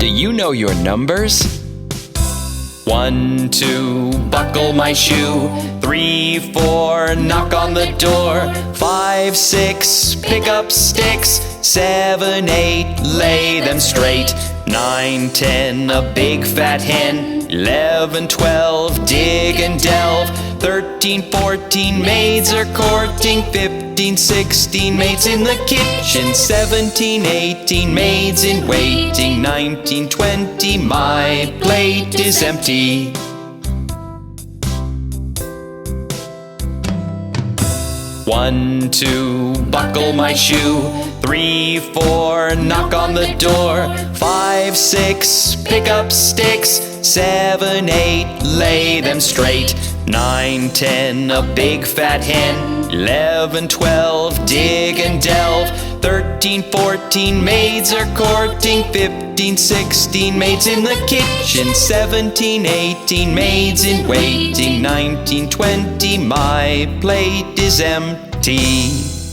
Do you know your numbers? 1, 2, buckle my shoe. 3, 4, knock on the door. 5, 6, pick up sticks. 7, 8, lay them straight. 9, 10, a big fat hen. 11, 12, dig and delve. 13, 14, maids are courting. 15, 16, maids in the kitchen. 17, 18, maids in waiting. 19, 20, my plate is empty. One, 2, buckle my shoe. 3, 4, knock on the door. 5, 6, pick up sticks. 7, 8, lay them straight. 9, 10, a big fat hen. 11, 12, dig and delve. 13, 14, maids are courting. 15, 16, maids in the kitchen. 17, 18, maids in waiting. 19, 20, my plate is empty.